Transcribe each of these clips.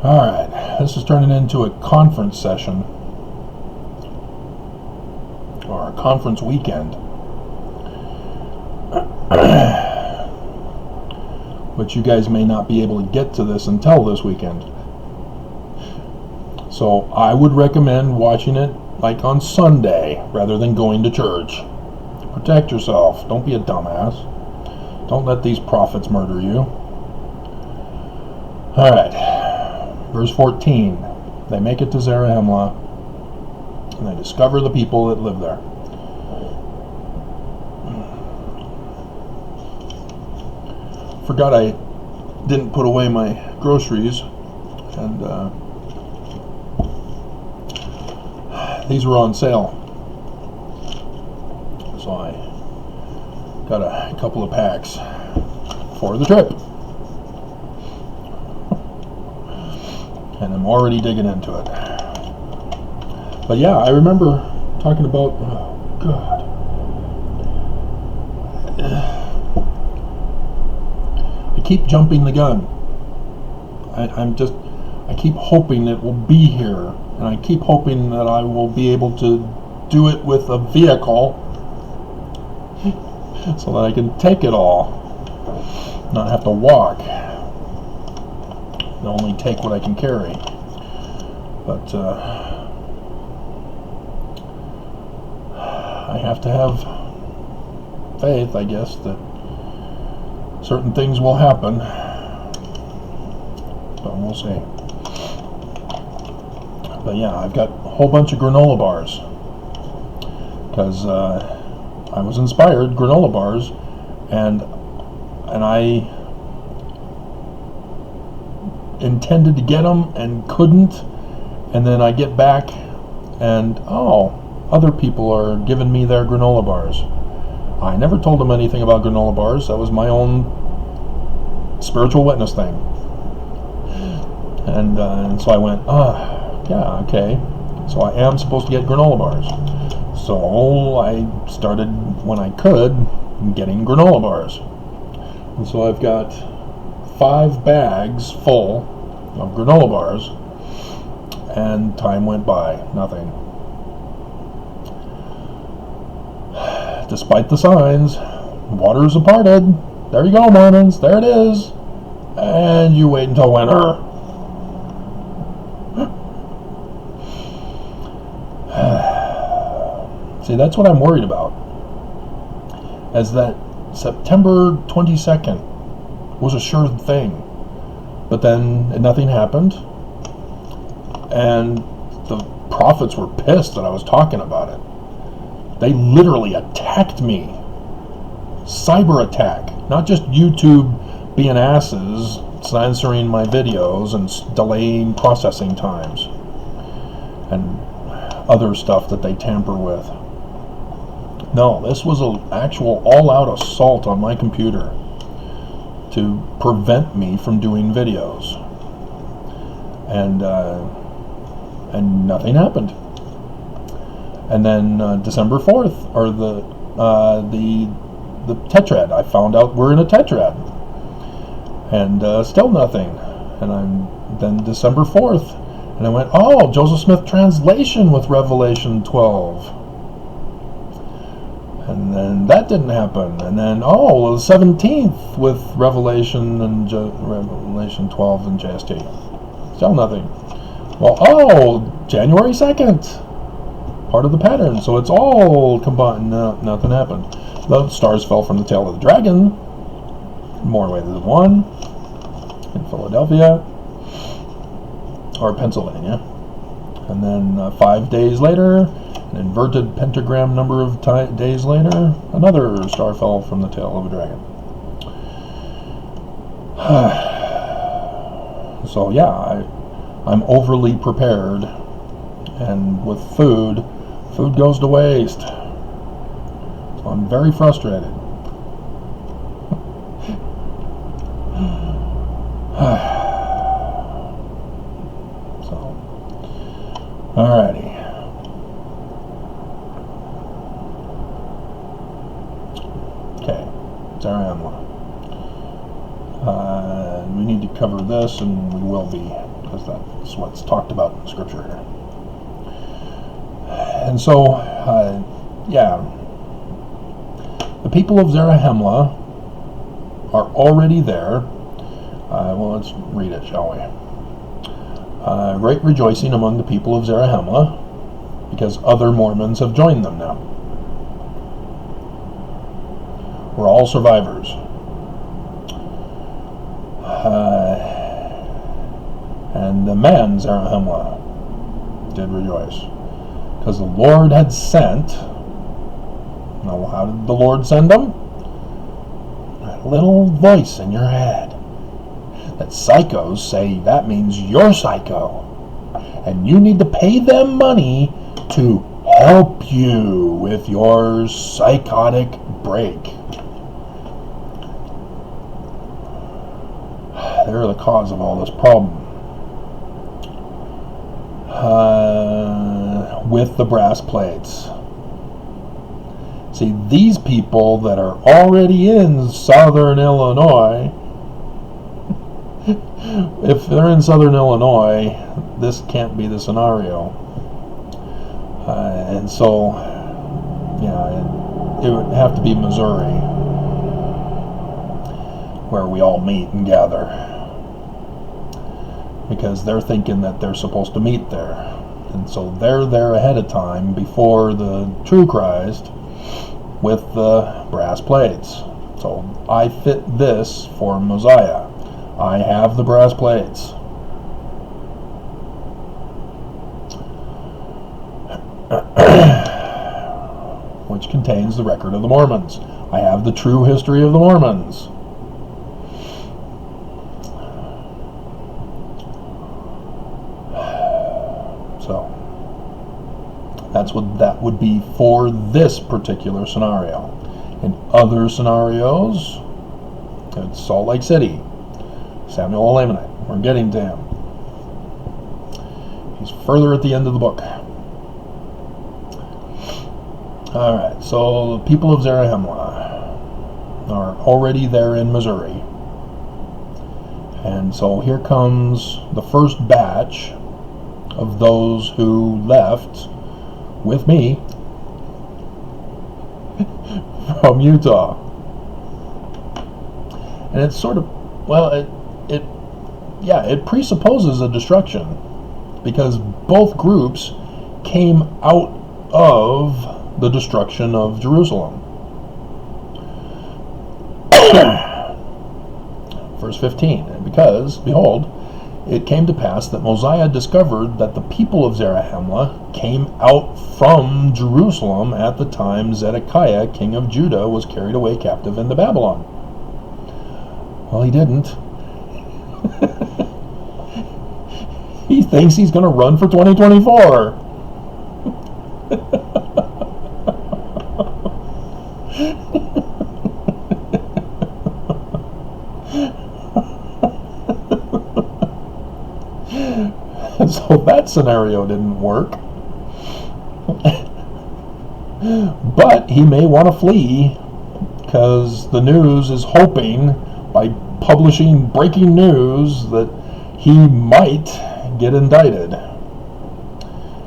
Alright, this is turning into a conference session, or a conference weekend, which you guys may not be able to get to this until this weekend. So I would recommend watching it like on Sunday rather than going to church. Protect yourself. Don't be a dumbass. Don't let these prophets murder you. Alright. Verse 14, they make it to Zarahemla, and they discover the people that live there. Forgot I didn't put away my groceries, and these were on sale, so I got a couple of packs for the trip. And I'm already digging into it. But yeah, I remember talking about, oh God. I keep jumping the gun. I keep hoping it will be here, and I keep hoping that I will be able to do it with a vehicle so that I can take it all, not have to walk. Only take what I can carry. But I have to have faith, I guess, that certain things will happen. But we'll see. But yeah, I've got a whole bunch of granola bars because I was inspired, granola bars, and I intended to get them and couldn't, and then I get back and other people are giving me their granola bars. I never told them anything about granola bars. That was my own spiritual witness thing, and so I went, yeah, okay, so I am supposed to get granola bars. So I started, when I could, getting granola bars, and so I've got 5 bags full of granola bars, and time went by, nothing. Despite the signs, waters are parted. There you go, Mormons, there it is. And you wait until winter. See, that's what I'm worried about, is that September 22nd was a sure thing, but then nothing happened, and the prophets were pissed that I was talking about it. They literally attacked me. Cyber attack, not just YouTube being asses, censoring my videos and delaying processing times and other stuff that they tamper with. No, this was an actual all-out assault on my computer to prevent me from doing videos, and nothing happened. And then December 4th, or the tetrad, I found out we're in a tetrad, and still nothing. And then December 4th, and I went, Joseph Smith translation with Revelation 12. And then that didn't happen. And then, the 17th with Revelation and Revelation 12 and JST. Still nothing. Well, January 2nd. Part of the pattern. So it's all combined. No, nothing happened. The stars fell from the tail of the dragon. More ways than one. In Philadelphia. Or Pennsylvania. And then 5 days later, an inverted pentagram number of days later, another star fell from the tail of a dragon. So yeah, I'm overly prepared, and with food goes to waste. So I'm very frustrated. So, alrighty. Zarahemla. We need to cover this, and we will be because that's what's talked about in Scripture here. And so, the people of Zarahemla are already there. Well, let's read it, shall we? Great rejoicing among the people of Zarahemla, because other Mormons have joined them now. We're all survivors. And the man Zarahemla did rejoice, because the Lord had sent. Now, how did the Lord send them? A little voice in your head that psychos say that means you're psycho, and you need to pay them money to help you with your psychotic break. They're the cause of all this problem. With the brass plates. See, these people that are already in southern Illinois, if they're in southern Illinois, this can't be the scenario. And so, it would have to be Missouri, where we all meet and gather, because they're thinking that they're supposed to meet there. And so they're there ahead of time before the true Christ with the brass plates. So I fit this for Mosiah. I have the brass plates. Which contains the record of the Mormons. I have the true history of the Mormons. So that's what that would be for this particular scenario. In other scenarios, it's Salt Lake City. Samuel Elamanite. We're getting to him. He's further at the end of the book. Alright, so the people of Zarahemla are already there in Missouri. And so here comes the first batch of those who left with me from Utah. And it's sort of, it presupposes a destruction, because both groups came out of the destruction of Jerusalem. Verse 15, because, behold, it came to pass that Mosiah discovered that the people of Zarahemla came out from Jerusalem at the time Zedekiah, king of Judah, was carried away captive into Babylon. Well, he didn't. He thinks he's going to run for 2024. So that scenario didn't work. But he may want to flee, because the news is hoping, by publishing breaking news, that he might get indicted.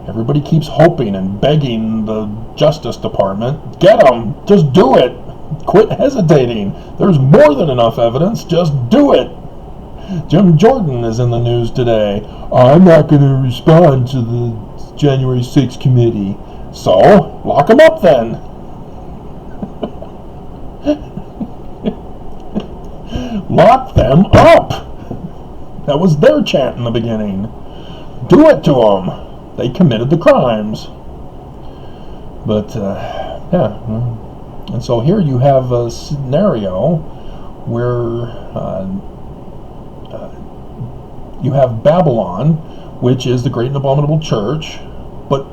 Everybody keeps hoping and begging the Justice Department, get him, just do it, quit hesitating, there's more than enough evidence, just do it. Jim Jordan is in the news today. I'm not going to respond to the January 6th committee. So, lock him up then. Lock them up. That was their chant in the beginning. Do it to them. They committed the crimes. But, and so here you have a scenario where you have Babylon, which is the great and abominable church, but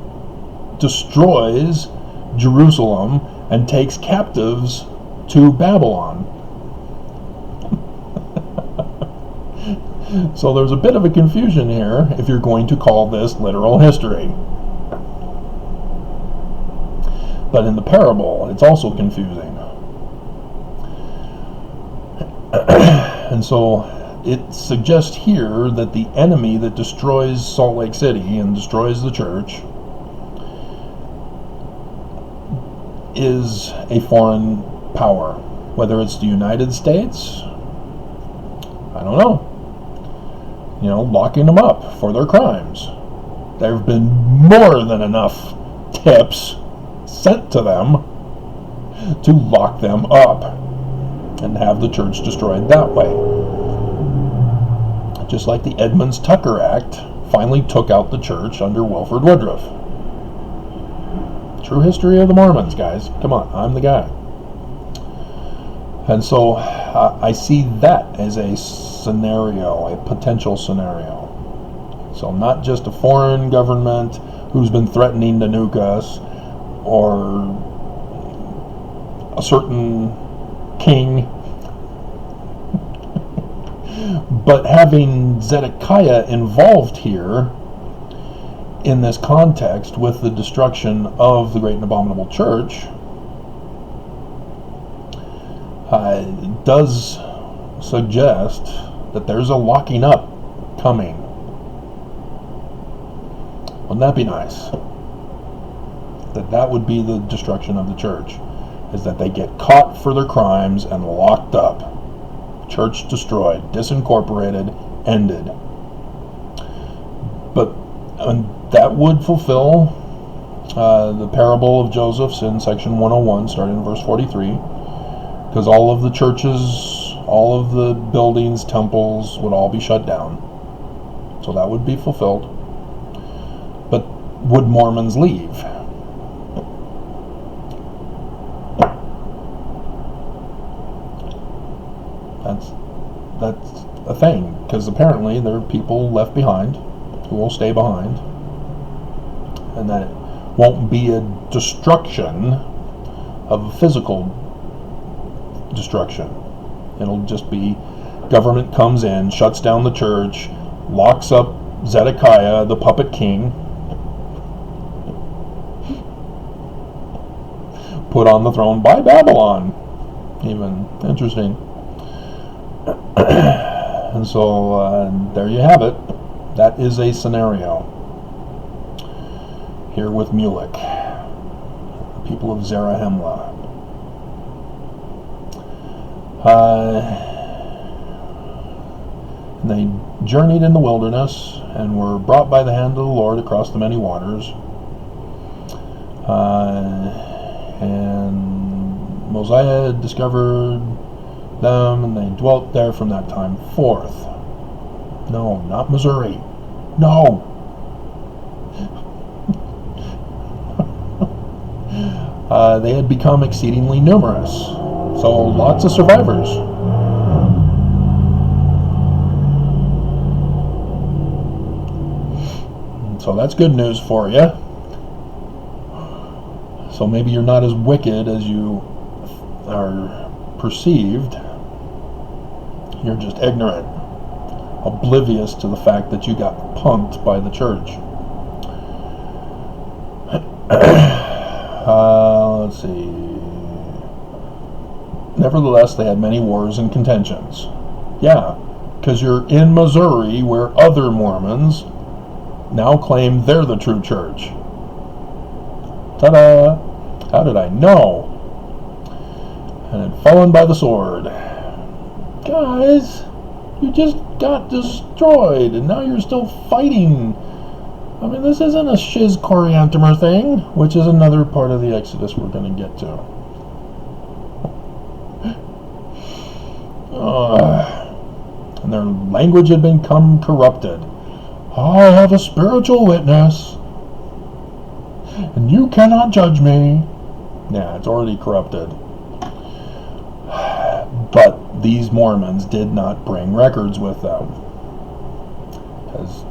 destroys Jerusalem and takes captives to Babylon. So there's a bit of a confusion here if you're going to call this literal history. But in the parable, it's also confusing. And so it suggests here that the enemy that destroys Salt Lake City and destroys the church is a foreign power. Whether it's the United States, I don't know. Locking them up for their crimes. There have been more than enough tips sent to them to lock them up and have the church destroyed that way. Just like the Edmunds-Tucker Act finally took out the church under Wilford Woodruff. True history of the Mormons, guys. Come on, I'm the guy. And so I see that as a scenario, a potential scenario. So not just a foreign government who's been threatening to nuke us, or a certain king, but having Zedekiah involved here in this context with the destruction of the great and abominable church does suggest that there's a locking up coming. Wouldn't that be nice? That would be the destruction of the church, is that they get caught for their crimes and locked up. Church destroyed, disincorporated, ended. But that would fulfill the parable of Joseph's in section 101, starting in verse 43, because all of the churches, all of the buildings, temples would all be shut down. So that would be fulfilled. But would Mormons leave? That's a thing, because apparently there are people left behind who will stay behind, and that it won't be a destruction of physical destruction. It'll just be government comes in, shuts down the church, locks up Zedekiah, the puppet king, put on the throne by Babylon. Even interesting. And so there you have it. That is a scenario here with Mulek, the people of Zarahemla. They journeyed in the wilderness and were brought by the hand of the Lord across the many waters. And Mosiah discovered them, and they dwelt there from that time forth. No, not Missouri. No. They had become exceedingly numerous. So lots of survivors. So that's good news for you. So maybe you're not as wicked as you are perceived. You're just ignorant, oblivious to the fact that you got punked by the church. Let's see. Nevertheless, they had many wars and contentions. Yeah, because you're in Missouri, where other Mormons now claim they're the true church. Ta-da! How did I know? And had fallen by the sword. Guys, you just got destroyed, and now you're still fighting. I mean, this isn't a shiz coriantimer thing, which is another part of the Exodus we're going to get to. And their language had become corrupted. I have a spiritual witness, and you cannot judge me. Yeah, it's already corrupted. But these Mormons did not bring records with them, because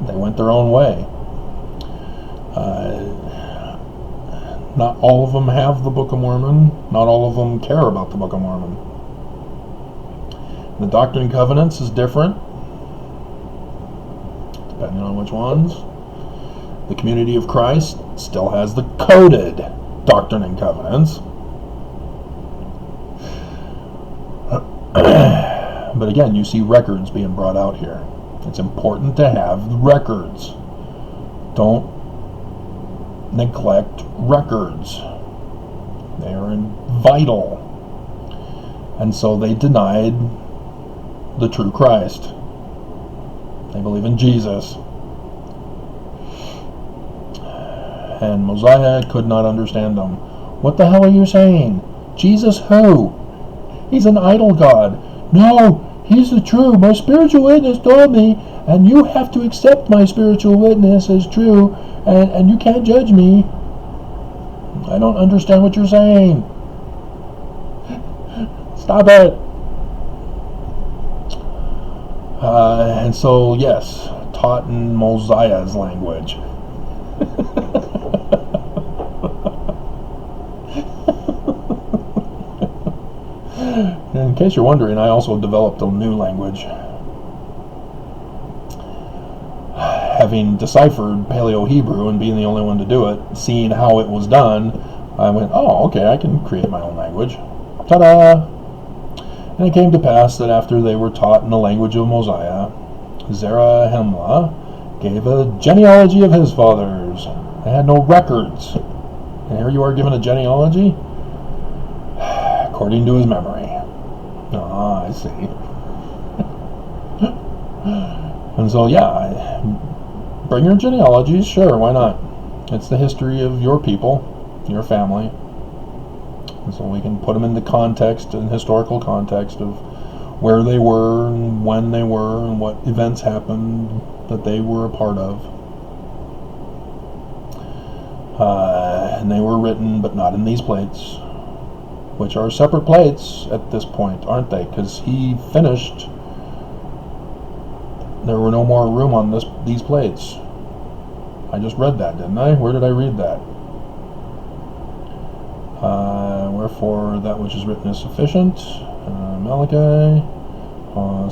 they went their own way. Not all of them have the Book of Mormon. Not all of them care about the Book of Mormon. The Doctrine and Covenants is different, depending on which ones. The Community of Christ still has the coded Doctrine and Covenants. But again, you see records being brought out here. It's important to have records. Don't neglect records. They are vital. And so they denied the true Christ. They believe in Jesus. And Mosiah could not understand them. What the hell are you saying? Jesus who? He's an idol god. No, he's the true. My spiritual witness told me, and you have to accept my spiritual witness as true, and you can't judge me. I don't understand what you're saying. Stop it. And so, yes, taught in Mosiah's language. In case you're wondering, I also developed a new language. Having deciphered Paleo-Hebrew and being the only one to do it, seeing how it was done, I went, oh, okay, I can create my own language. Ta-da! And it came to pass that after they were taught in the language of Mosiah, Zarahemla gave a genealogy of his fathers. They had no records. And here you are given a genealogy? According to his memory. Ah, I see. And so, yeah, bring your genealogies, sure, why not? It's the history of your people, your family. And so we can put them in the context and historical context of where they were and when they were and what events happened that they were a part of. And they were written, but not in these plates, which are separate plates at this point, aren't they? Because he finished. There were no more room on these plates. I just read that, didn't I? Where did I read that? Wherefore that which is written is sufficient. Malachi.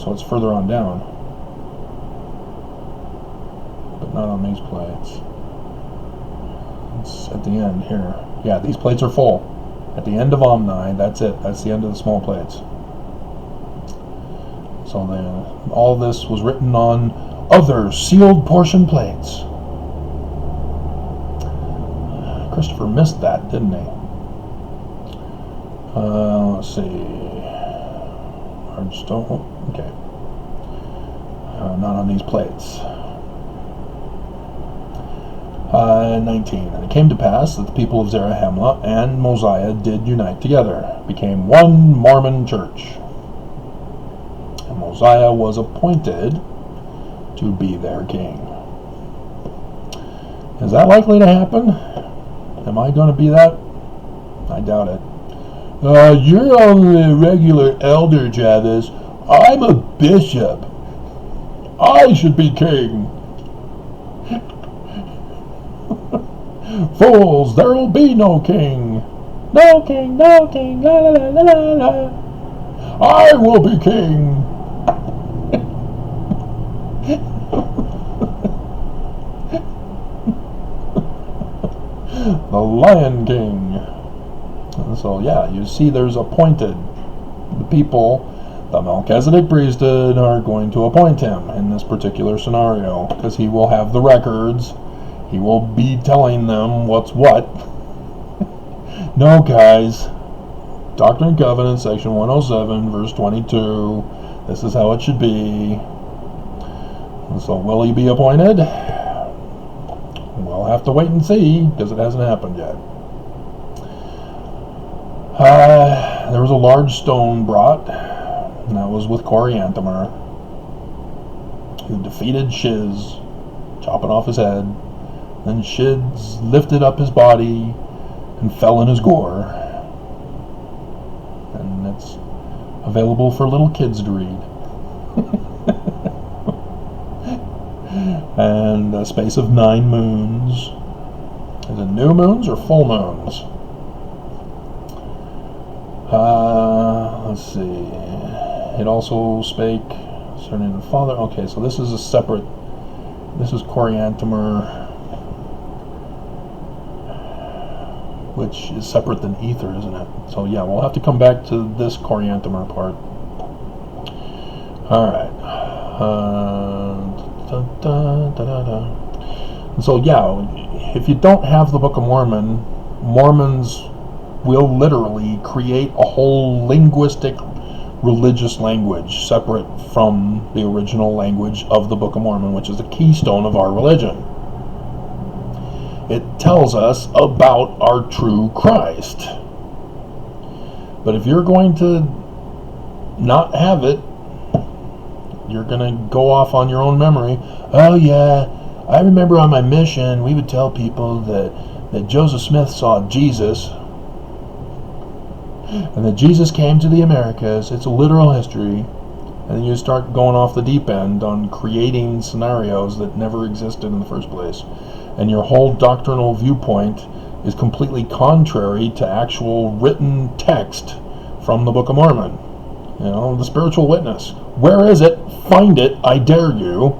So it's further on down, but not on these plates. It's at the end here. Yeah, these plates are full. At the end of Omni, that's it. That's the end of the small plates. So all this was written on other sealed portion plates. Christopher missed that, didn't he? Let's see. Large stone. Okay. Not on these plates. 19. And it came to pass that the people of Zarahemla and Mosiah did unite together, became one Mormon church. And Mosiah was appointed to be their king. Is that likely to happen? Am I going to be that? I doubt it. You're only a regular elder, Travis. I'm a bishop. I should be king. Fools, there will be no king. No king, no king, la la la la la. I will be king. The Lion King. And so, yeah, you see there's appointed. The people, the Melchizedek priesthood, are going to appoint him in this particular scenario, because he will have the records. He will be telling them what's what. No, guys. Doctrine and Covenants, section 107, verse 22. This is how it should be. And so, will he be appointed? We'll have to wait and see, because it hasn't happened yet. There was a large stone brought, and that was with Coriantumr, who defeated Shiz, chopping off his head. Then Shiz lifted up his body and fell in his gore. And it's available for little kids to read. And a space of 9 moons. Is it new moons or full moons? Let's see. It also spake concerning the Father. Okay, so this is a separate. This is Coriantumr, which is separate than Ether, isn't it? So yeah, we'll have to come back to this Coriantumr part. All right. And so, yeah, if you don't have the Book of Mormon, Mormons will literally create a whole linguistic religious language separate from the original language of the Book of Mormon, which is the keystone of our religion. It tells us about our true Christ. But if you're going to not have it, you're going to go off on your own memory. Oh yeah, I remember on my mission we would tell people that Joseph Smith saw Jesus and that Jesus came to the Americas. It's a literal history. And then you start going off the deep end on creating scenarios that never existed in the first place. And your whole doctrinal viewpoint is completely contrary to actual written text from the Book of Mormon. You know, the spiritual witness. Where is it? Find it, I dare you.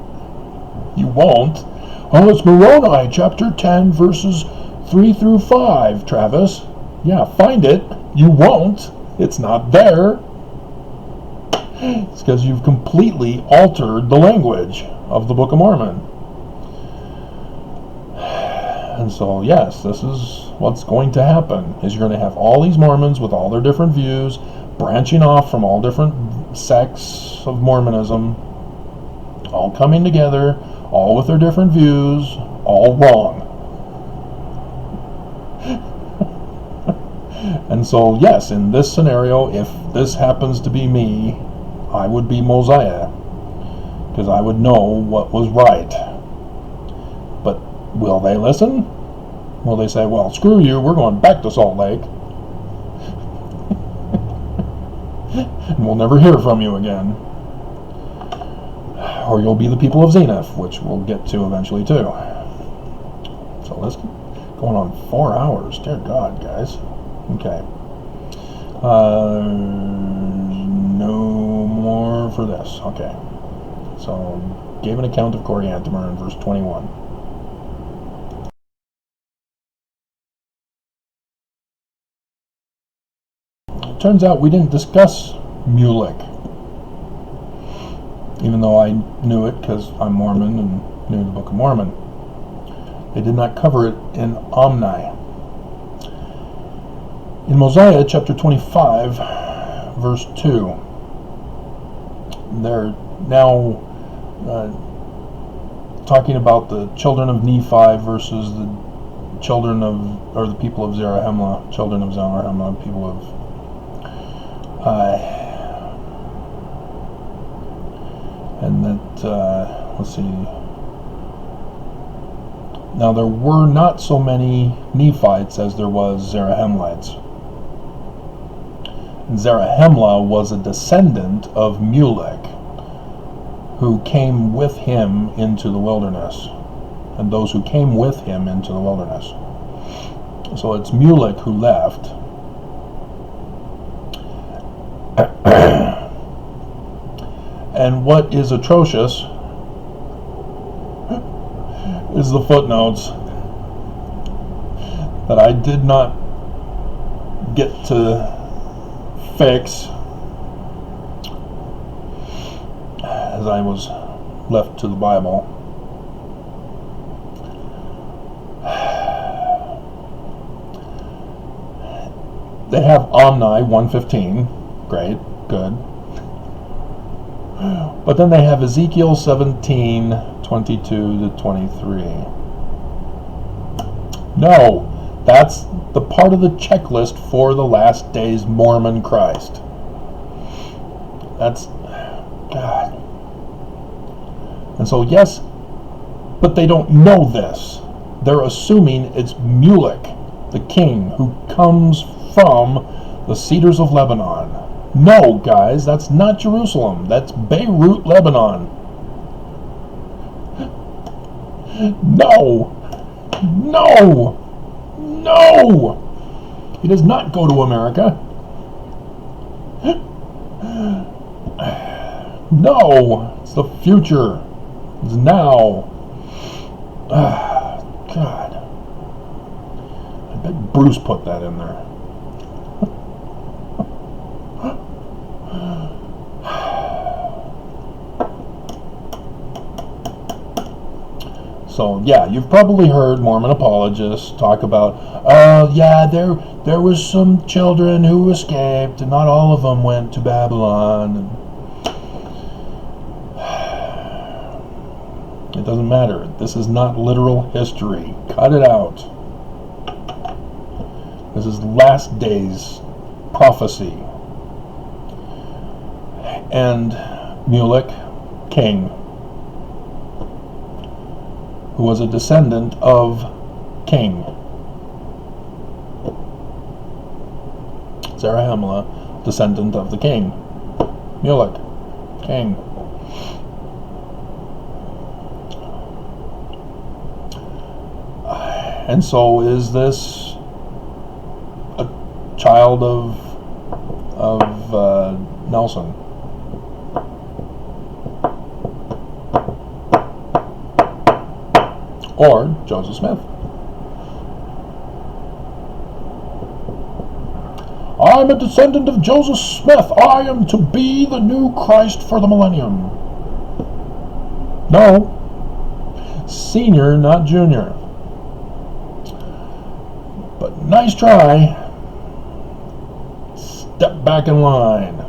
You won't. Oh, it's Moroni, chapter 10, verses 3 through 5, Travis. Yeah, find it. You won't. It's not there. It's because you've completely altered the language of the Book of Mormon. And so, yes, this is what's going to happen, is you're going to have all these Mormons with all their different views, branching off from all different sects of Mormonism, all coming together, all with their different views, all wrong. And so, yes, in this scenario, if this happens to be me, I would be Mosiah, because I would know what was right. But will they listen? Will they say, well, screw you, we're going back to Salt Lake, and we'll never hear from you again? Or you'll be the people of Zenith, which we'll get to eventually too. So let's keep going on 4 hours. Dear God, guys. Okay. No more for this. Okay. So, gave an account of Coriantumr in verse 21. It turns out we didn't discuss Mulek, even though I knew it because I'm Mormon and knew the Book of Mormon. They did not cover it in Omni. In Mosiah chapter 25, verse 2, they're now talking about the children of Nephi versus the children of, or the people of Zarahemla, children of Zarahemla, people of and that, let's see, now there were not so many Nephites as there was Zarahemlites. And Zarahemla was a descendant of Mulek, who came with him into the wilderness, and those who came with him into the wilderness. So it's Mulek who left. And what is atrocious is the footnotes that I did not get to fix as I was left to the Bible. They have Omni 1:15, great, good. But then they have Ezekiel 17:22 to 23. No, that's the part of the checklist for the last days Mormon Christ. That's, God. And so, yes, but they don't know this. They're assuming it's Mulek, the king, who comes from the cedars of Lebanon. No, guys, that's not Jerusalem. That's Beirut, Lebanon. No! No! No! He does not go to America. No! It's the future. It's now. God. I bet Bruce put that in there. So yeah, you've probably heard Mormon apologists talk about, yeah, there was some children who escaped, and not all of them went to Babylon. And it doesn't matter. This is not literal history. Cut it out. This is last days prophecy. And Mulek, king, who was a descendant of King Zarahemla, descendant of the king. Mulek, king. And so is this a child of Nelson? Or Joseph Smith? I'm a descendant of Joseph Smith. I am to be the new Christ for the millennium. No. Senior, not junior. But nice try. Step back in line.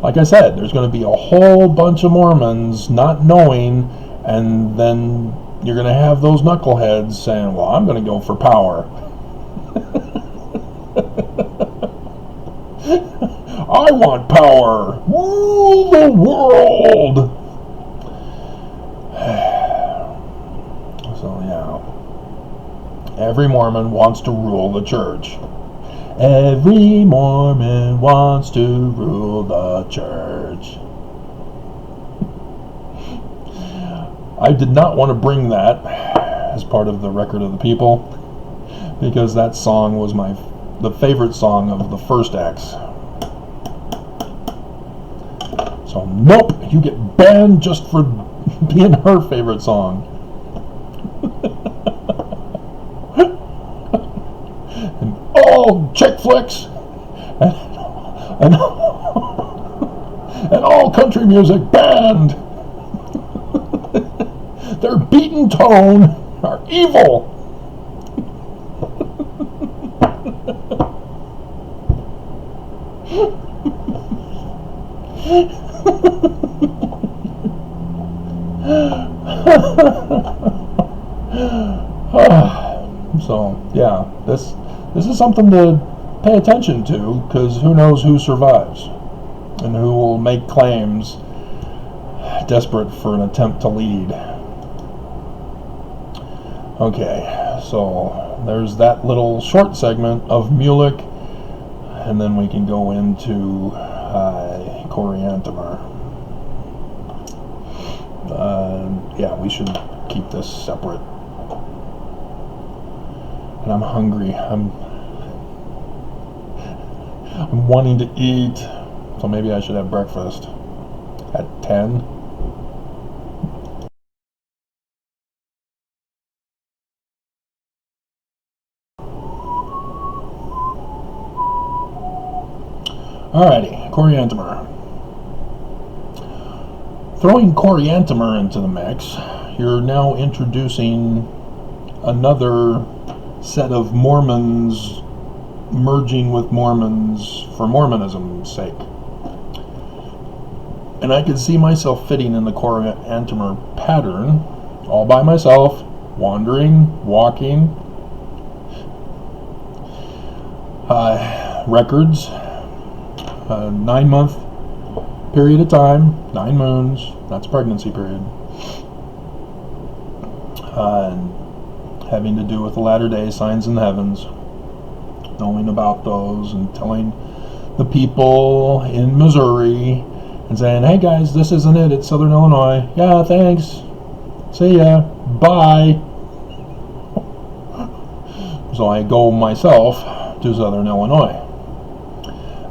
Like I said, there's going to be a whole bunch of Mormons not knowing, and then you're going to have those knuckleheads saying, well, I'm going to go for power. I want power. Rule the world. So, yeah. Every Mormon wants to rule the church. Every Mormon wants to rule the church. I did not want to bring that as part of the Record of the People, because that song was the favorite song of the first X. So nope, you get banned just for being her favorite song. And all chick flicks and all country music banned. Their beaten tone are evil. So yeah, this is something to pay attention to, because who knows who survives and who will make claims desperate for an attempt to lead. Okay, so there's that little short segment of Mulek, and then we can go into Coriantumr. Yeah, we should keep this separate. And I'm hungry. I'm wanting to eat, so maybe I should have breakfast at 10. Alrighty, Coriantumr. Throwing Coriantumr into the mix, you're now introducing another set of Mormons merging with Mormons for Mormonism's sake. And I could see myself fitting in the Coriantumr pattern, all by myself, wandering, walking. Records, 9-month period of time, 9 moons, that's pregnancy period. Having to do with the latter-day signs in the heavens, knowing about those and telling the people in Missouri and saying, hey guys, this isn't it, it's Southern Illinois. Yeah, thanks. See ya. Bye. So I go myself to Southern Illinois.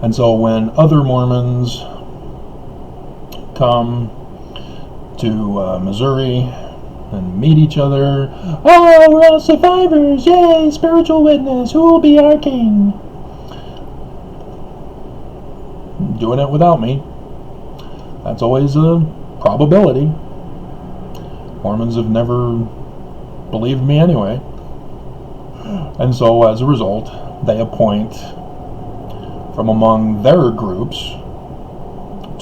And so when other Mormons come to Missouri and meet each other, oh, we're all survivors, yay, spiritual witness, who will be our king? Doing it without me. That's always a probability. Mormons have never believed me anyway. And so as a result, they appoint from among their groups,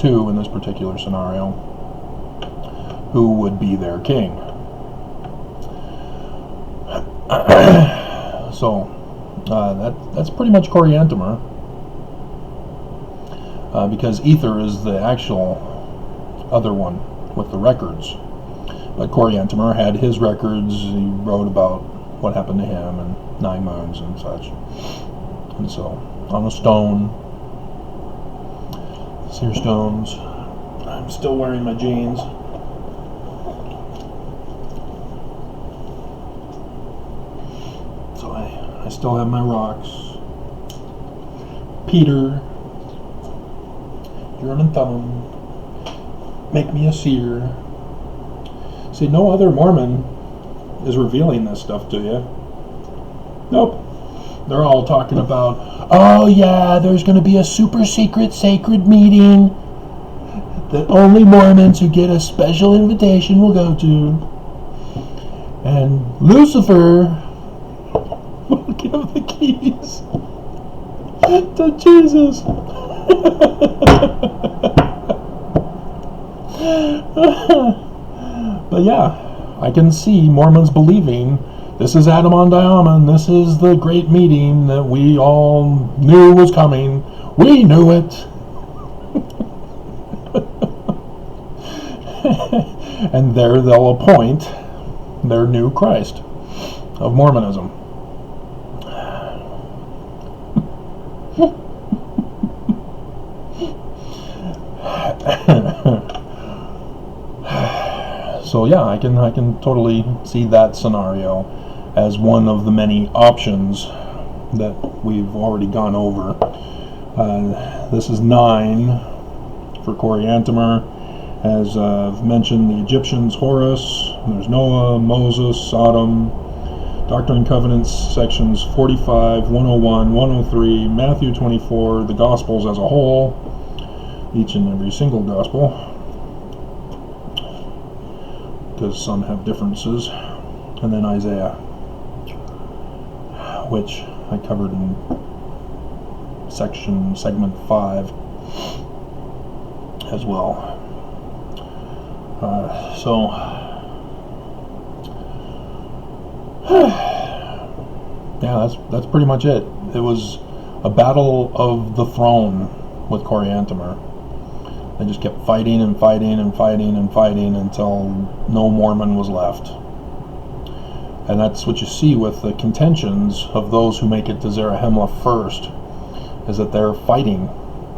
2 in this particular scenario, who would be their king. So that's pretty much Coriantumr, because Ether is the actual other one with the records. But Coriantumr had his records. He wrote about what happened to him and 9 moons and such. And so, on a stone, seer stones. I'm still wearing my jeans. So I still have my rocks. Peter, Urim and Thummim, make me a seer. See, no other Mormon is revealing this stuff to you. Nope. They're all talking about, oh yeah, there's going to be a super secret sacred meeting that only Mormons who get a special invitation will go to. And Lucifer will give the keys to Jesus. But yeah, I can see Mormons believing this is Adam on Diamond, this is the great meeting that we all knew was coming. We knew it. And there they'll appoint their new Christ of Mormonism. So yeah, I can totally see that scenario as one of the many options that we've already gone over. This is 9 for Coriantumr. As I've mentioned, the Egyptians, Horus, there's Noah, Moses, Sodom, Doctrine and Covenants, sections 45, 101, 103, Matthew 24, the Gospels as a whole, each and every single Gospel, because some have differences, and then Isaiah, which I covered in segment 5 as well. Yeah, that's pretty much it. It was a battle of the throne with Coriantumr. They just kept fighting and fighting and fighting and fighting until no Mormon was left. And that's what you see with the contentions of those who make it to Zarahemla first, is that they're fighting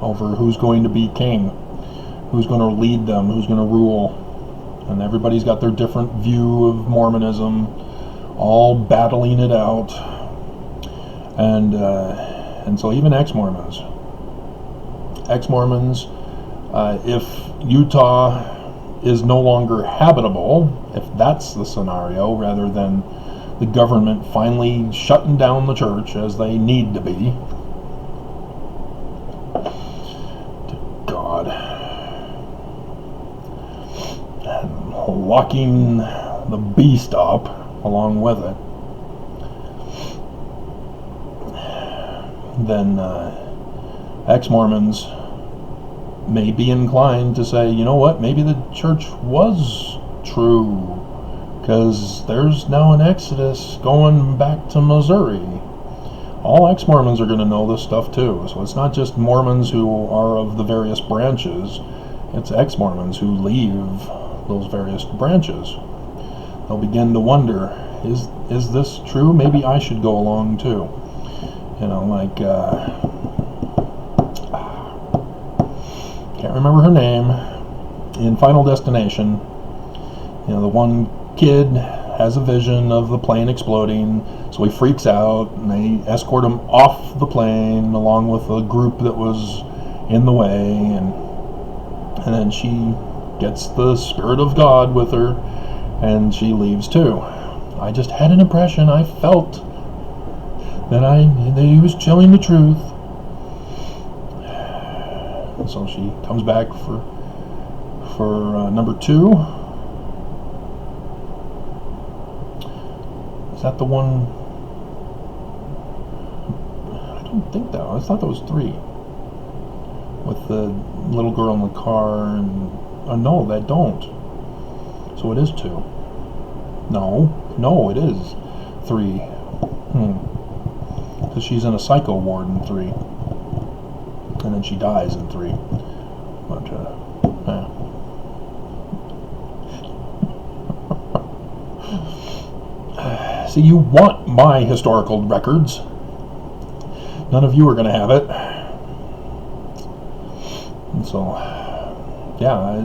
over who's going to be king, who's going to lead them, who's going to rule. And everybody's got their different view of Mormonism, all battling it out. And so even ex-Mormons, if Utah is no longer habitable, if that's the scenario, rather than the government finally shutting down the church as they need to be, to God, and locking the beast up along with it, then ex-Mormons may be inclined to say, you know what, maybe the church was true, because there's now an exodus going back to Missouri. All ex-Mormons are going to know this stuff too, so it's not just Mormons who are of the various branches, it's ex-Mormons who leave those various branches. They'll begin to wonder, is this true? Maybe I should go along too. You know, like, can't remember her name, in Final Destination. You know, the one kid has a vision of the plane exploding, so he freaks out, and they escort him off the plane along with a group that was in the way, and then she gets the Spirit of God with her, and she leaves too. I just had an impression, I felt that he was telling the truth. And so she comes back for number 2, Is that the one? I don't think that. I thought that was 3. With the little girl in the car and... Oh, no, that don't. So it is 2. No, it is 3. Because she's in a psycho ward in 3. And then she dies in 3. But, See, you want my historical records. None of you are going to have it. And so, yeah,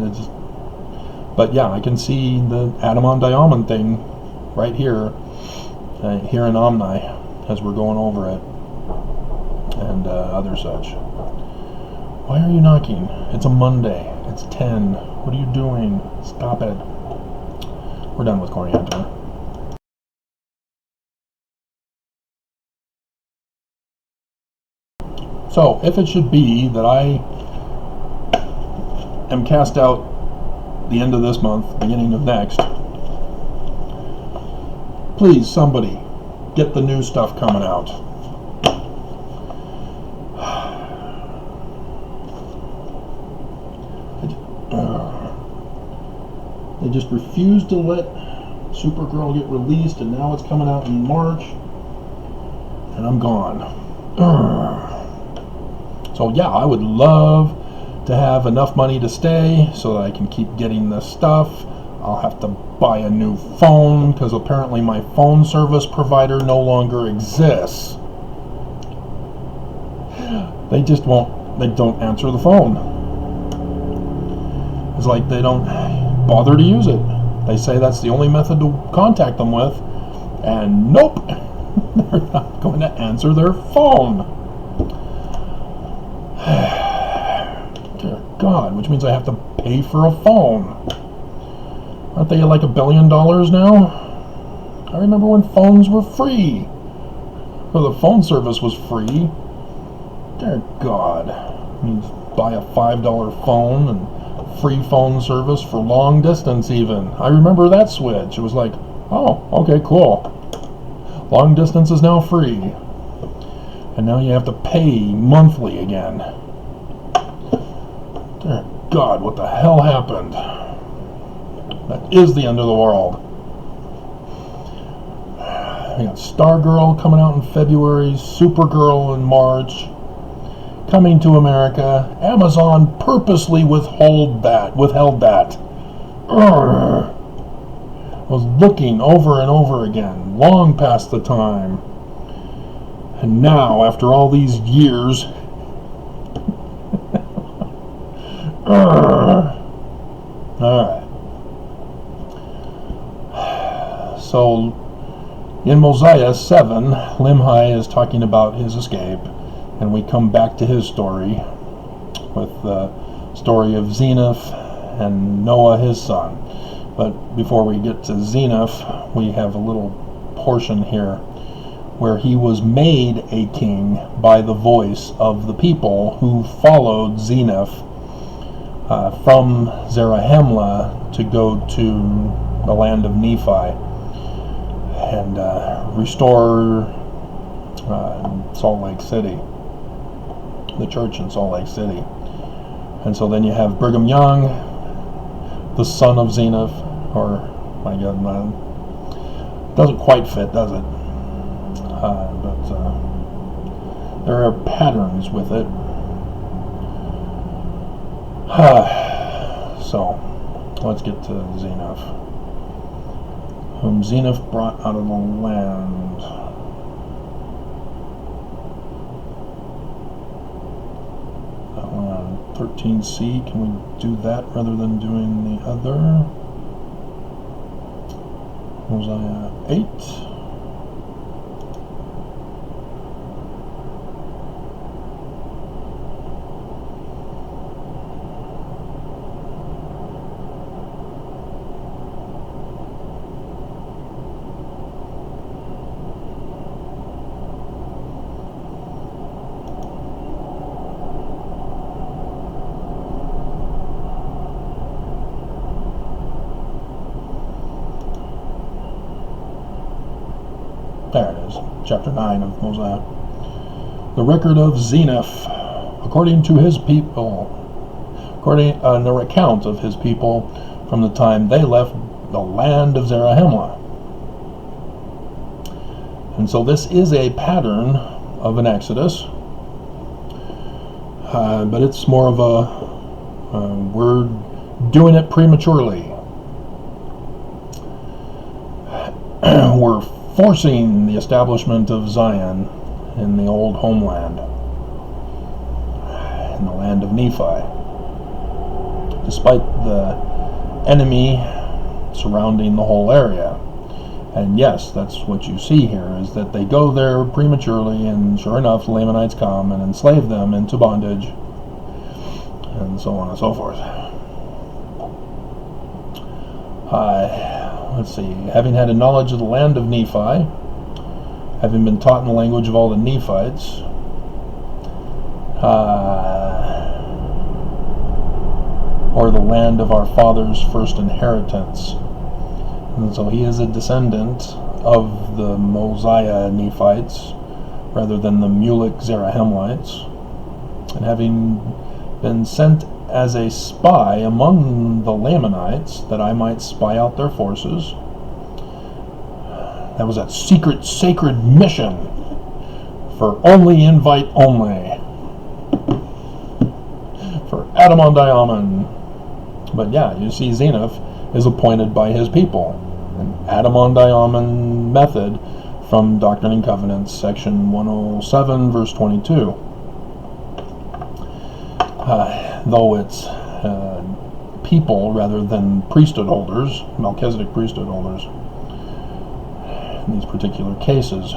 but yeah, I can see the Adam on Diamond thing right here, here in Omni, as we're going over it, and other such. Why are you knocking? It's a Monday. It's 10. What are you doing? Stop it. We're done with Coriander. So, if it should be that I am cast out the end of this month, beginning of next, please, somebody, get the new stuff coming out. They just refused to let Supergirl get released, and now it's coming out in March, and I'm gone. So yeah, I would love to have enough money to stay so that I can keep getting this stuff. I'll have to buy a new phone because apparently my phone service provider no longer exists. They just don't answer the phone. It's like they don't bother to use it. They say that's the only method to contact them with, and nope, they're not going to answer their phone. Dear God, which means I have to pay for a phone. Aren't they like $1 billion now? I remember when phones were free. Or the phone service was free. Dear God. You buy a $5 phone and free phone service for long distance even. I remember that switch. It was like, oh, okay, cool. Long distance is now free. And now you have to pay monthly again. Dear God, what the hell happened? That is the end of the world. We got Stargirl coming out in February, Supergirl in March, coming to America. Amazon purposely withheld that. I was looking over and over again, long past the time. And now, after all these years, alright. So, in Mosiah 7, Limhi is talking about his escape, and we come back to his story with the story of Zenith and Noah, his son. But before we get to Zenith, we have a little portion here where he was made a king by the voice of the people who followed Zenith from Zarahemla to go to the land of Nephi and restore Salt Lake City, the church in Salt Lake City. And so then you have Brigham Young, the son of Zenith, or, my God, doesn't quite fit, does it? But there are patterns with it. So, let's get to Zenith. Whom Zenith brought out of the land. That one on 13C, can we do that rather than doing the other? Mosiah 8. chapter 9 of Mosiah. The record of Zeniff, according to his people, according to the account of his people from the time they left the land of Zarahemla. And so this is a pattern of an exodus, but it's more of we're doing it prematurely. We're forcing the establishment of Zion in the old homeland, in the land of Nephi, despite the enemy surrounding the whole area. And yes, that's what you see here, is that they go there prematurely, and sure enough, the Lamanites come and enslave them into bondage, and so on and so forth. Let's see, having had a knowledge of the land of Nephi, having been taught in the language of all the Nephites, or the land of our father's first inheritance. And so he is a descendant of the Mosiah Nephites rather than the Mulek Zarahemlites. And having been sent as a spy among the Lamanites, that I might spy out their forces. That was a secret, sacred mission for only invite only. For Adamon-Diamon. But yeah, you see Zeniff is appointed by his people. An Adamon-Diamon method from Doctrine and Covenants, section 107, verse 22. Though it's people rather than priesthood holders, Melchizedek priesthood holders, in these particular cases.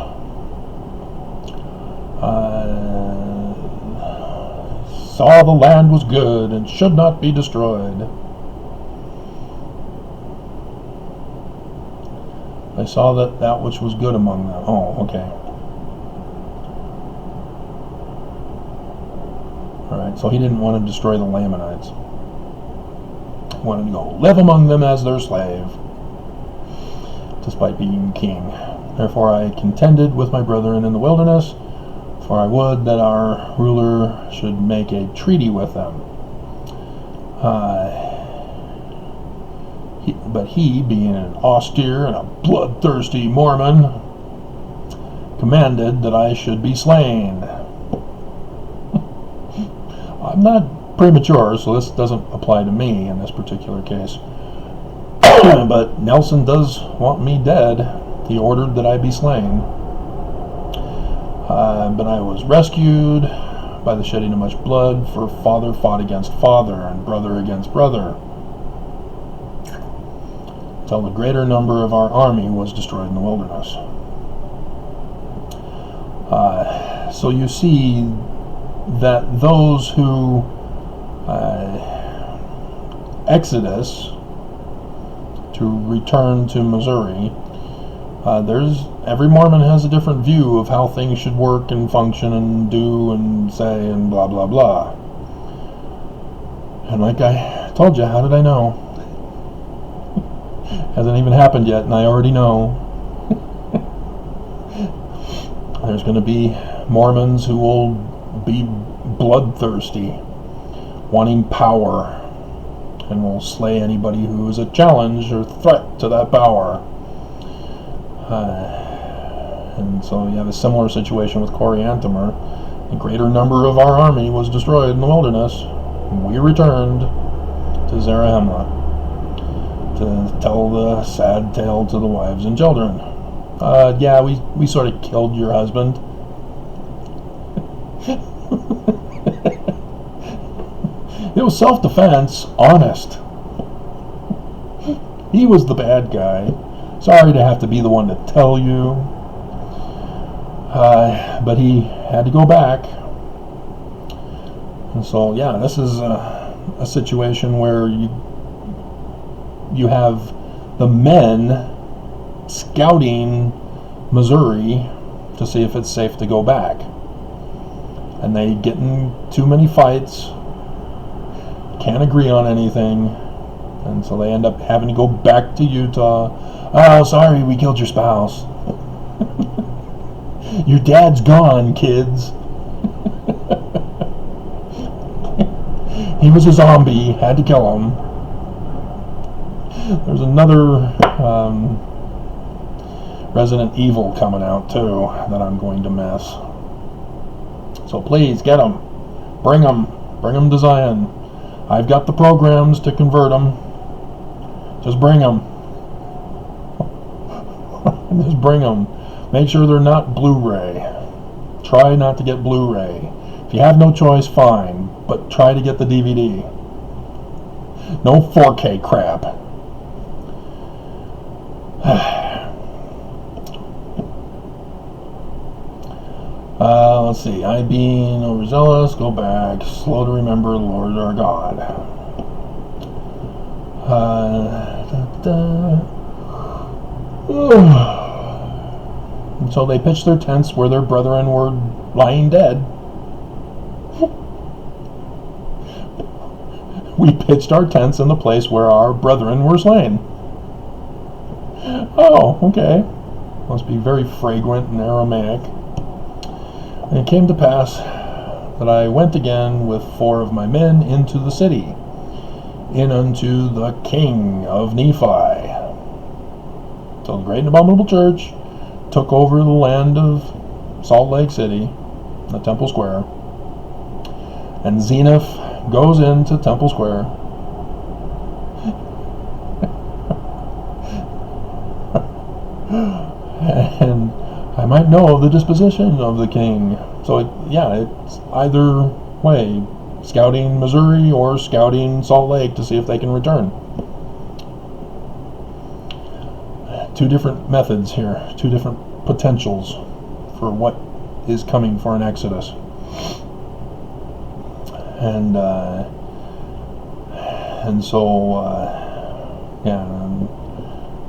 Saw the land was good and should not be destroyed. I saw that which was good among them. Oh, okay. Alright, so he didn't want to destroy the Lamanites. He wanted to go live among them as their slave, despite being king. Therefore I contended with my brethren in the wilderness, for I would that our ruler should make a treaty with them. But he, being an austere and a bloodthirsty Mormon, commanded that I should be slain. I'm not premature, so this doesn't apply to me in this particular case. But Nelson does want me dead. He ordered that I be slain. But I was rescued by the shedding of much blood, for father fought against father, and brother against brother, till the greater number of our army was destroyed in the wilderness. So you see that those who exodus to return to Missouri, every Mormon has a different view of how things should work and function and do and say and blah blah blah. And like I told you, how did I know? Hasn't even happened yet, and I already know. There's going to be Mormons who will be bloodthirsty, wanting power, and will slay anybody who is a challenge or threat to that power. And so you have a similar situation with Coriantumr. A greater number of our army was destroyed in the wilderness. We returned to Zarahemla to tell the sad tale to the wives and children. Yeah, we sort of killed your husband. It was self-defense, honest. He was the bad guy. Sorry to have to be the one to tell you. But he had to go back. And so, yeah, this is a situation where you have the men scouting Missouri to see if it's safe to go back. And they get in too many fights, can't agree on anything, and so they end up having to go back to Utah. Oh, sorry, we killed your spouse. Your dad's gone, kids. He was a zombie. Had to kill him. There's another Resident Evil coming out too that I'm going to miss. So please get them. Bring them to Zion. I've got the programs to convert them. Just bring them. Just bring them. Make sure they're not Blu-ray. Try not to get Blu-ray. If you have no choice, fine, but try to get the DVD. No 4K crap. Let's see. I being overzealous, go back. Slow to remember the Lord our God. And so they pitched their tents where their brethren were lying dead. We pitched our tents in the place where our brethren were slain. Oh, okay. Must be very fragrant and Aramaic. And it came to pass that I went again with 4 of my men into the city, in unto the king of Nephi. So the great and abominable church took over the land of Salt Lake City, the Temple Square, and Zenith goes into Temple Square. And I might know of the disposition of the king. So, it's either way. Scouting Missouri or scouting Salt Lake to see if they can return. 2 different methods here. 2 different potentials for what is coming for an exodus. And so,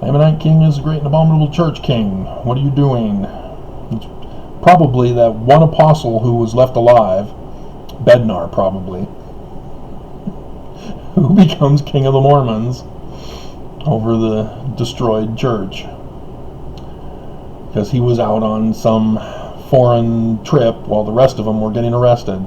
Ammonite king is the great and abominable church king. What are you doing? It's probably that one apostle who was left alive, Bednar probably, who becomes king of the Mormons over the destroyed church. Because he was out on some foreign trip while the rest of them were getting arrested.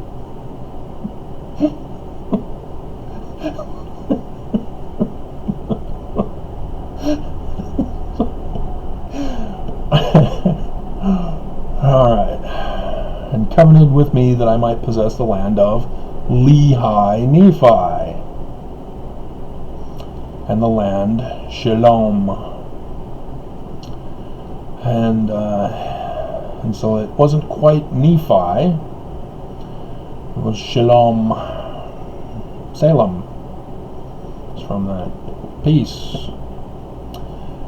Alright. And covenanted with me that I might possess the land of Lehi Nephi, and the land Shalom. And so it wasn't quite Nephi, it was Shalom, Salem. It's from that peace.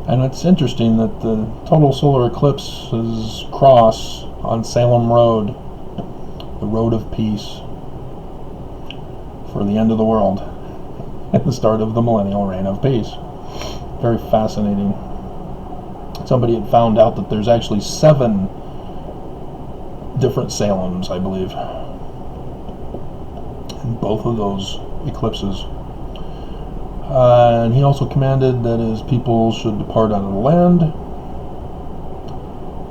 And it's interesting that the total solar eclipse is cross on Salem Road, the road of peace for the end of the world and the start of the millennial reign of peace. Very fascinating. Somebody had found out that there's actually 7 different Salems, I believe, in both of those eclipses. And he also commanded that his people should depart out of the land.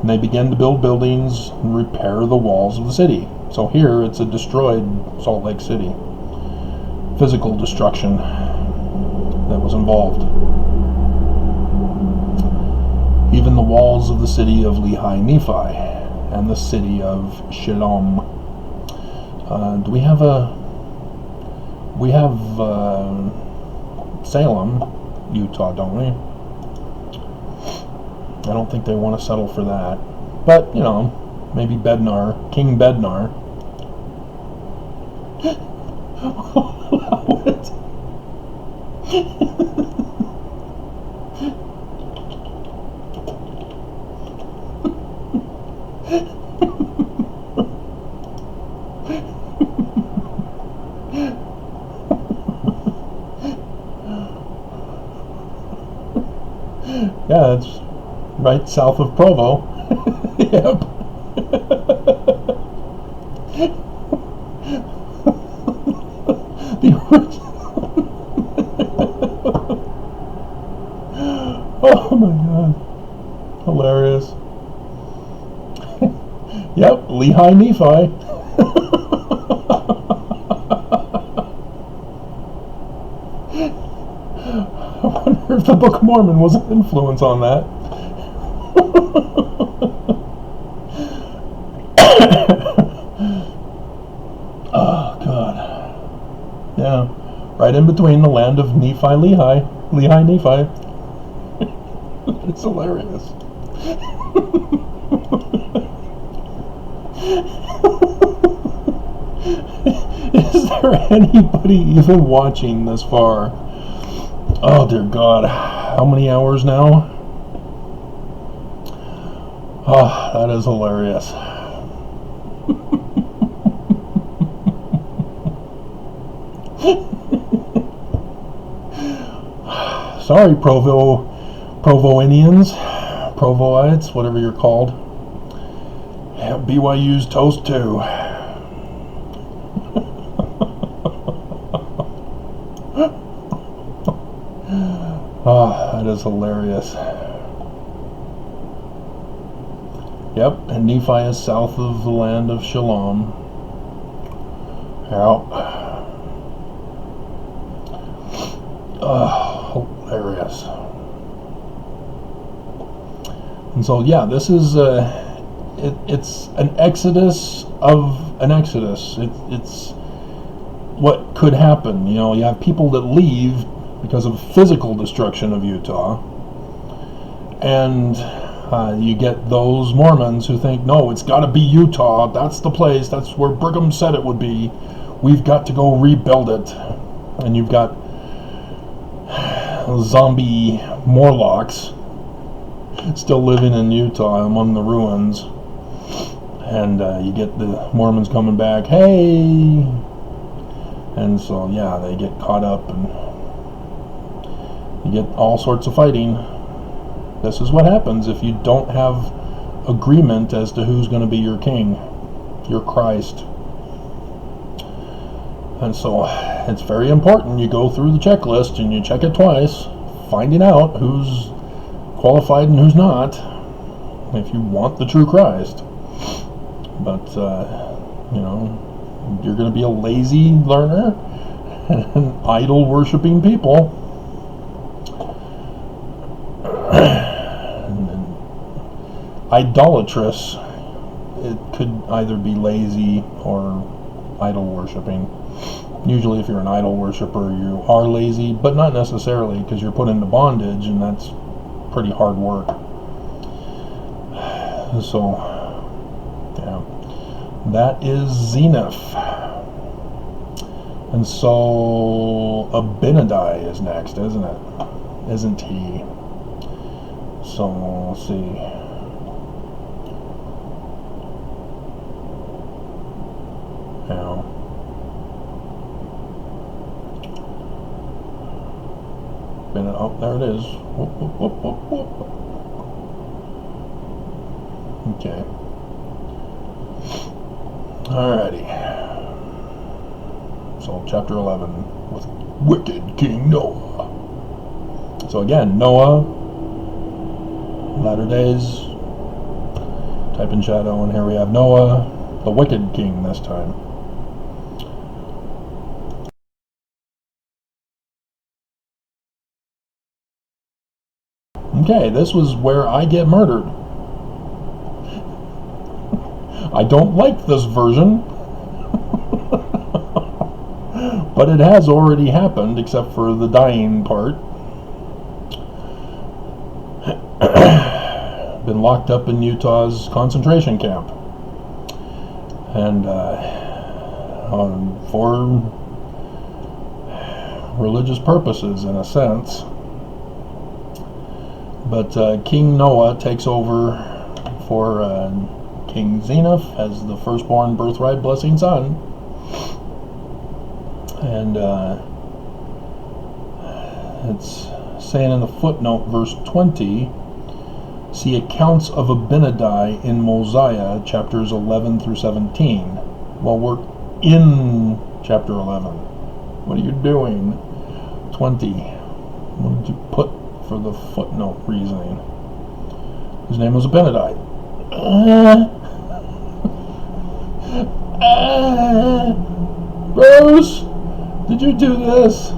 And they began to build buildings and repair the walls of the city. So here it's a destroyed Salt Lake City. Physical destruction that was involved. Even the walls of the city of Lehi Nephi and the city of Shalom. We have Salem, Utah, don't we? I don't think they want to settle for that. But, maybe Bednar, King Bednar. What? Yeah, it's right south of Provo. Yep. Oh my god. Hilarious. Lehi Nephi. I wonder if the Book of Mormon was an influence on that. Oh, God. Yeah. Right in between the land of Nephi, Lehi. Lehi, Nephi. It's hilarious. Is there anybody even watching this far? Oh, dear God. How many hours now? Oh, that is hilarious. Sorry, Provo-Indians, Provoites, whatever you're called. Yeah, BYU's toast too. Oh, that is hilarious. Yep, and Nephi is south of the land of Shalom. Yep. Hilarious. And so, yeah, this is it's an exodus of an exodus. It's what could happen. You know, you have people that leave because of physical destruction of Utah, and you get those Mormons who think, no, it's got to be Utah. That's the place. That's where Brigham said it would be. We've got to go rebuild it. And you've got zombie Morlocks still living in Utah among the ruins, and you get the Mormons coming back, hey, and so yeah, they get caught up, and you get all sorts of fighting. This is what happens if you don't have agreement as to who's going to be your king, your Christ. And so it's very important you go through the checklist and you check it twice, finding out who's qualified and who's not, if you want the true Christ. But, you know, you're going to be a lazy learner and idol worshipping people. Idolatrous, it could either be lazy or idol worshipping. Usually if you're an idol worshiper, you are lazy, but not necessarily, because you're put into bondage, and that's pretty hard work. So, yeah, that is Zenith. And so Abinadi is next, isn't it? Isn't he? So let's see. Now, oh, there it is. Whoop, whoop, whoop, whoop, whoop. Okay. Alrighty. So, chapter 11 with Wicked King Noah. So again, Noah, latter days, type in shadow, and here we have Noah, the Wicked King this time. Okay, this was where I get murdered. I don't like this version, but it has already happened, except for the dying part. Been locked up in Utah's concentration camp, and for religious purposes, in a sense. But King Noah takes over for King Zenith as the firstborn birthright blessing son. And it's saying in the footnote, verse 20, see accounts of Abinadi in Mosiah, chapters 11 through 17. Well, we're in chapter 11. What are you doing? 20. What did you put for the footnote reasoning? His name was Abinadi. Ah, Bruce, did you do this?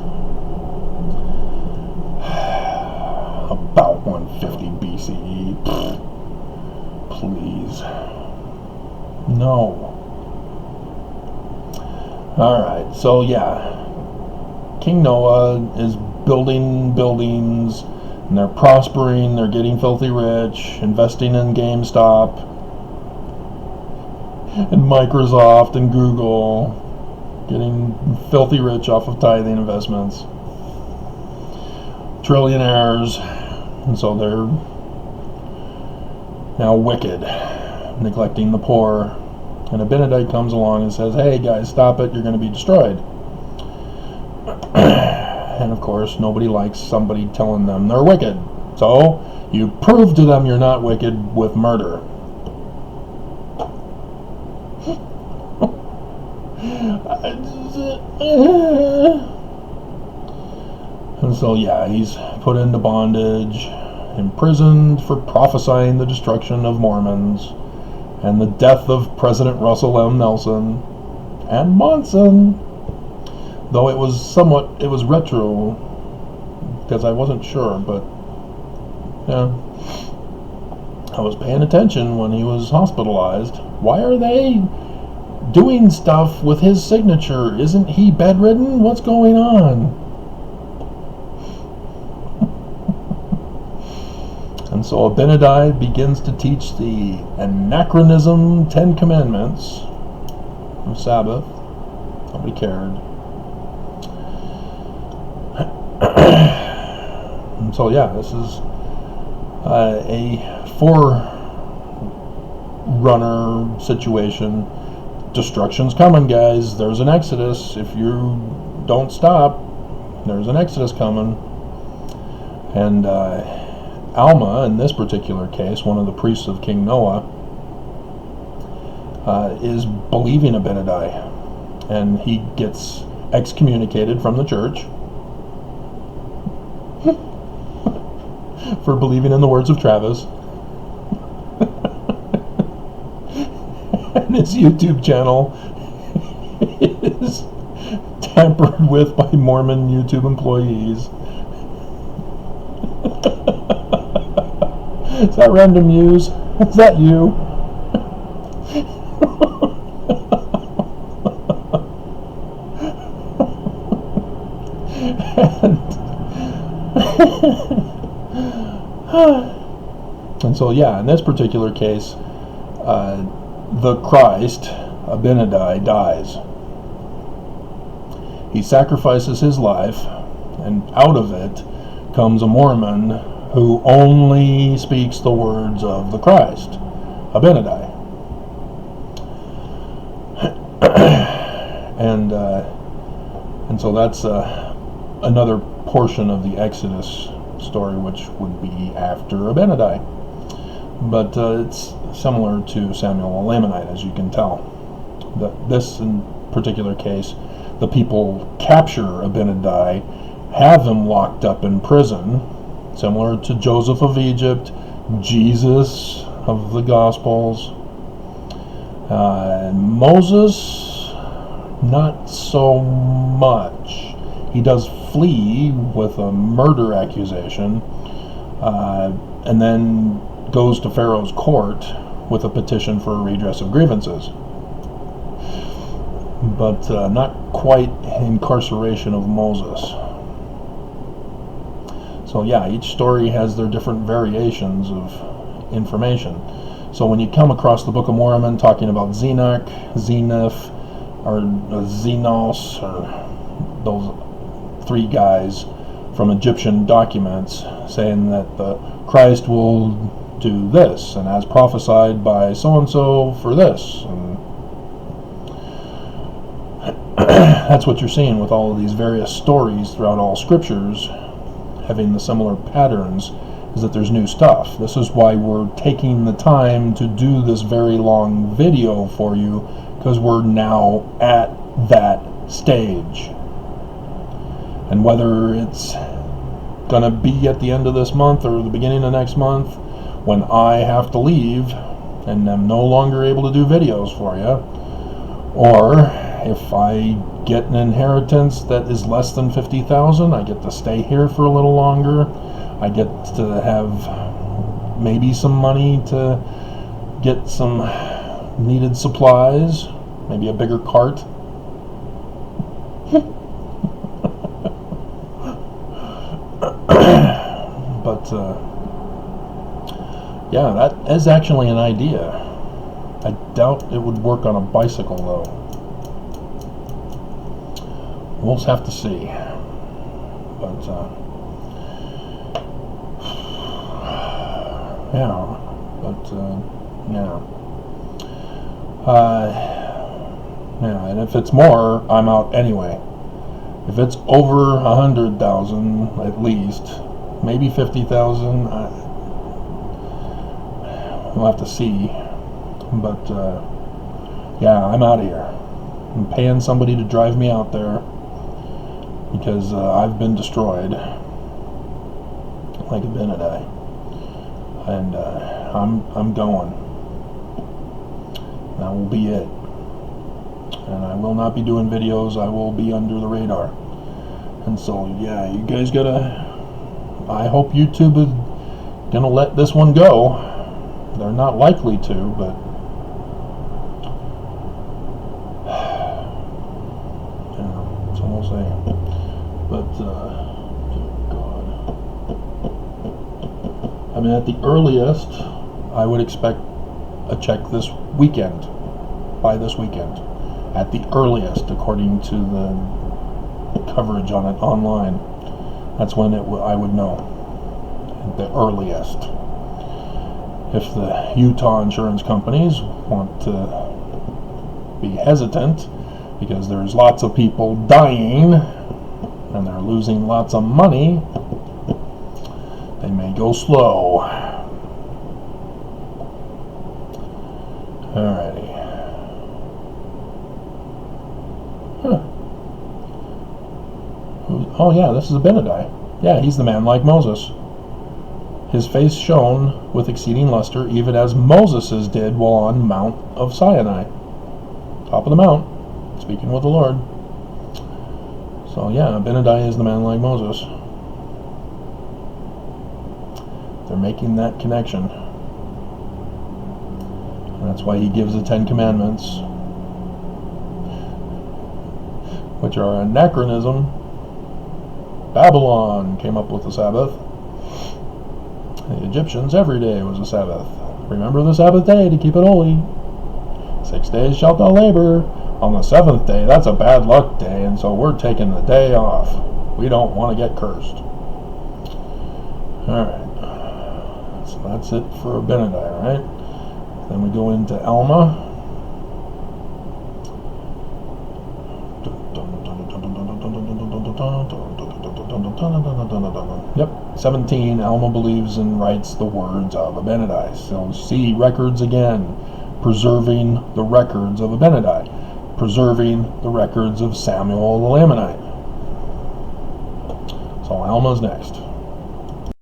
About 150 BCE. Please. No. Alright, so yeah. King Noah is building buildings, and they're prospering, they're getting filthy rich, investing in GameStop, and Microsoft, and Google, getting filthy rich off of tithing investments. Trillionaires, and so they're now wicked, neglecting the poor. And Abinadi comes along and says, hey guys, stop it, you're going to be destroyed. And of course, nobody likes somebody telling them they're wicked. So, you prove to them you're not wicked with murder. And so, yeah, he's put into bondage, imprisoned for prophesying the destruction of Mormons, and the death of President Russell M. Nelson, and Monson. Though it was retro, because I wasn't sure, but, yeah. I was paying attention when he was hospitalized. Why are they doing stuff with his signature? Isn't he bedridden? What's going on? And so Abinadi begins to teach the anachronism 10 Commandments of Sabbath. Nobody cared. And so yeah, this is a forerunner situation. Destruction's coming, guys. There's an exodus. If you don't stop, there's an exodus coming. And Alma, in this particular case, one of the priests of King Noah, is believing Abinadi, and he gets excommunicated from the church for believing in the words of Travis. And his YouTube channel is tampered with by Mormon YouTube employees. Is that Random Muse? Is that you? And so, yeah, in this particular case, the Christ, Abinadi, dies. He sacrifices his life, and out of it comes a Mormon who only speaks the words of the Christ, Abinadi. And so that's another portion of the Exodus story, which would be after Abinadi. But it's similar to Samuel the Lamanite, as you can tell. This in particular case, the people capture Abinadi, have him locked up in prison, similar to Joseph of Egypt, Jesus of the Gospels. Moses, not so much. He does flee with a murder accusation, and then goes to Pharaoh's court with a petition for a redress of grievances. But not quite incarceration of Moses. So yeah, each story has their different variations of information. So when you come across the Book of Mormon talking about Zenoch, Zenith, or Zenos, or those three guys from Egyptian documents saying that the Christ will do this, and as prophesied by so-and-so for this, and that's what you're seeing with all of these various stories throughout all scriptures having the similar patterns, is that there's new stuff. This is why we're taking the time to do this very long video for you, because we're now at that stage. And whether it's gonna be at the end of this month or the beginning of next month, when I have to leave and am no longer able to do videos for you, Or if I get an inheritance that is less than 50,000, I get to stay here for a little longer. I get to have maybe some money to get some needed supplies, maybe a bigger cart. But yeah, that is actually an idea. I doubt it would work on a bicycle though. We'll have to see. But yeah, but yeah. Yeah, and if it's more, I'm out anyway. If it's over 100,000 at least, maybe 50,000, we'll have to see. But yeah, I'm out of here. I'm paying somebody to drive me out there because I've been destroyed like a Benedict, and I'm going. That will be it. And I will not be doing videos. I will be under the radar. And so yeah, you guys gotta. I hope YouTube is gonna let this one go. They're not likely to, but yeah, so we'll see. But God, I mean, at the earliest, I would expect a check this weekend. By this weekend, at the earliest, according to the coverage on it online. That's when I would know. At the earliest. If the Utah insurance companies want to be hesitant because there's lots of people dying and they're losing lots of money, they may go slow. Alrighty. Huh. Oh yeah, this is Abinadi. Yeah, he's the man like Moses. His face shone with exceeding luster, even as Moses's did while on Mount of Sinai. Top of the mount, speaking with the Lord. So yeah, Abinadi is the man like Moses. They're making that connection. And that's why he gives the 10 Commandments, which are an anachronism. Babylon came up with the Sabbath. The Egyptians, every day was a Sabbath. Remember the Sabbath day to keep it holy. 6 days shalt thou labor. On the 7th day, that's a bad luck day, and so we're taking the day off. We don't want to get cursed. Alright. So that's it for Abinadi, right? Then we go into Alma. Yep, 17, Alma believes and writes the words of Abinadi. So see records again, preserving the records of Abinadi, preserving the records of Samuel the Lamanite. So Alma's next.